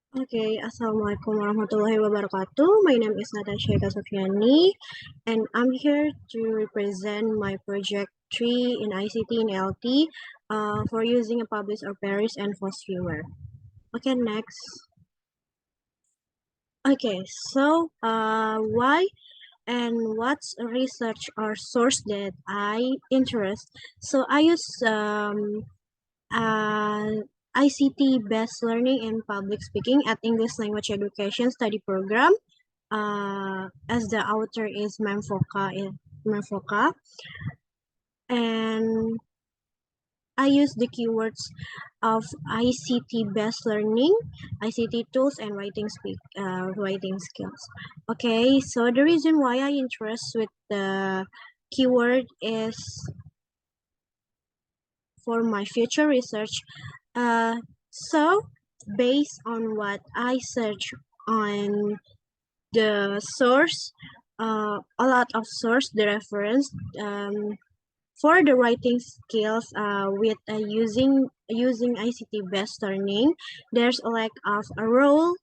Okay, Assalamualaikum warahmatullahi wabarakatuh. My name is Natasya Sophiyani, and I'm here to represent my project 3 in ICT in ELT for using a publish or perish and force viewer. Okay, next. Okay, so why and what's a research or source that I interest? So I use uh, ICT based learning and public speaking at English language education study program. As the author is Memfoka, and I use the keywords of ICT based learning, ICT tools, and writing skills. Okay, so the reason why I interest with the keyword is for my future research. So based on what I search on the source, a lot of source, the reference, for the writing skills with using ICT based learning, there's a lack of a role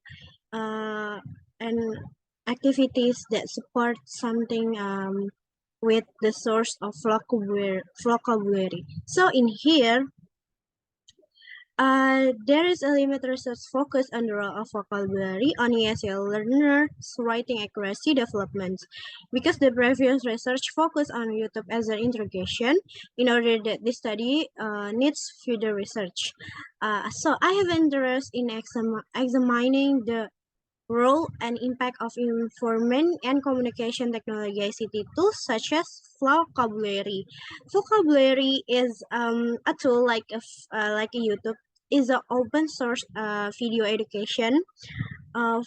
uh, and activities that support something with the source of vocabulary. So in here, there is a limited research focus on the role of vocabulary on ESL learners' writing accuracy development, because the previous research focused on YouTube as an interrogation. In order that this study needs further research. So I have interest in examining the role and impact of information and communication technology ICT tools such as vocabulary. Vocabulary is a tool like a YouTube, is an open source video education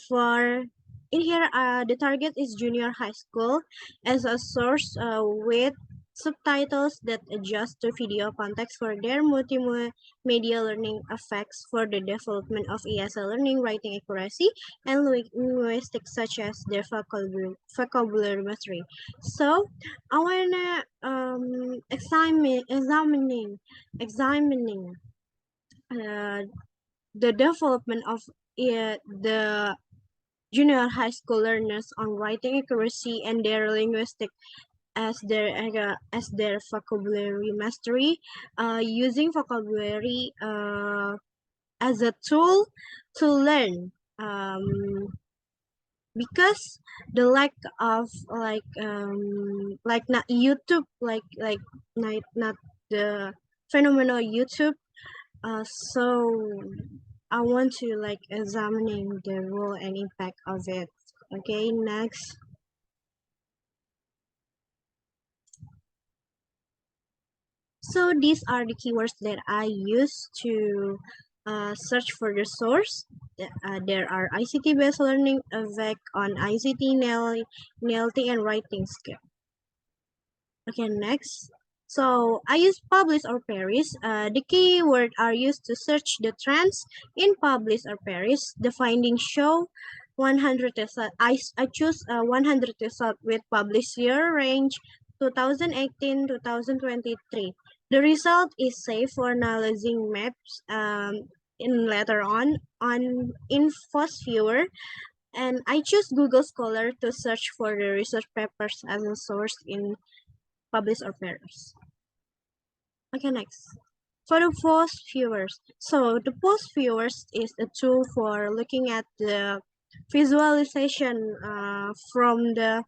for in here. The target is junior high school as a source with subtitles that adjust to video context for their multimedia learning effects for the development of ESL learning, writing accuracy, and linguistics such as their vocabulary mastery. So I wanna examining uh, the development of the junior high school learners on writing accuracy and their linguistic as their vocabulary mastery, using vocabulary as a tool to learn. Because the lack of like not YouTube, not the phenomenal YouTube. So I want to like examining the role and impact of it. Okay, next. So these are the keywords that I use to search for the source. There are ICT-based learning, effect on ICT, NLT, and writing skill. Okay, next. So I use publish or perish. The keyword are used to search the trends in publish or perish. The findings show 100 result. I choose 100 result with published year range 2018-2023. The result is safe for analyzing maps in later on in first viewer, and I choose Google Scholar to search for the research papers as a source in publish or perish. Okay, next. For the post viewers. So the post viewers is a tool for looking at the visualization from the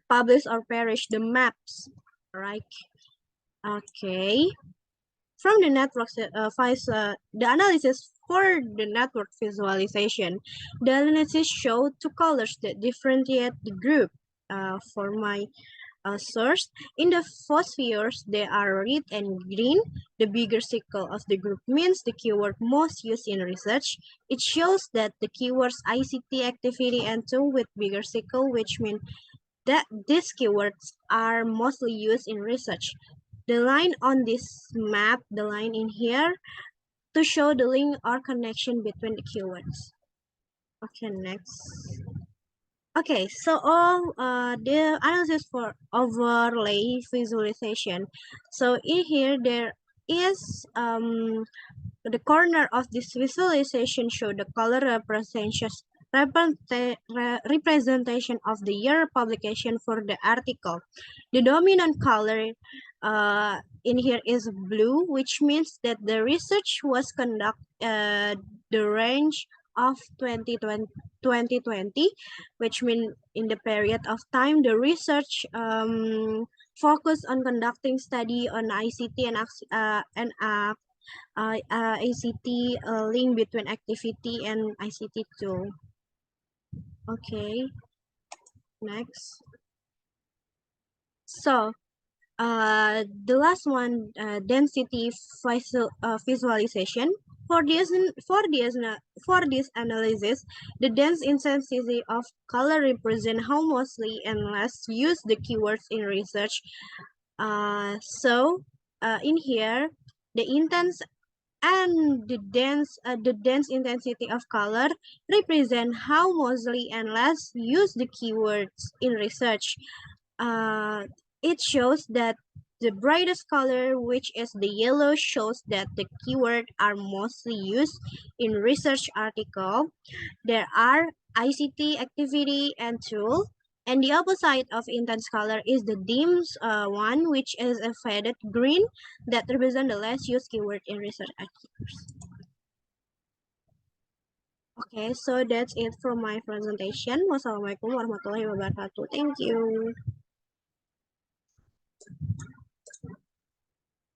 publish or perish, the maps, right? Okay. From the network the analysis for the network visualization, the analysis show two colors that differentiate the group. For my source. In the phospheres, they are red and green. The bigger circle of the group means the keyword most used in research. It shows that the keywords ICT activity and tool with bigger circle, which mean that these keywords are mostly used in research. The line on this map, the line in here, to show the link or connection between the keywords. Okay, next. Okay, so all the analysis for overlay visualization. So in here there is the corner of this visualization show the color representation of the year publication for the article. The dominant color in here is blue, which means that the research was conducted the range of 2020, which means in the period of time the research focused on conducting study on ICT and ICT link between activity and ICT tool. Okay, next. So, the last one, density visualization. For this analysis, the dense intensity of color represent how mostly and less use the keywords in research. In here, the intense and the dense intensity of color represent how mostly and less use the keywords in research. uh, it shows that the brightest color, which is the yellow, shows that the keyword are mostly used in research article. There are ICT activity and tool. And the opposite of intense color is the dim one, which is a faded green that represent the less used keyword in research articles. Okay, so that's it from my presentation. Wassalamualaikum warahmatullahi wabarakatuh. Thank you.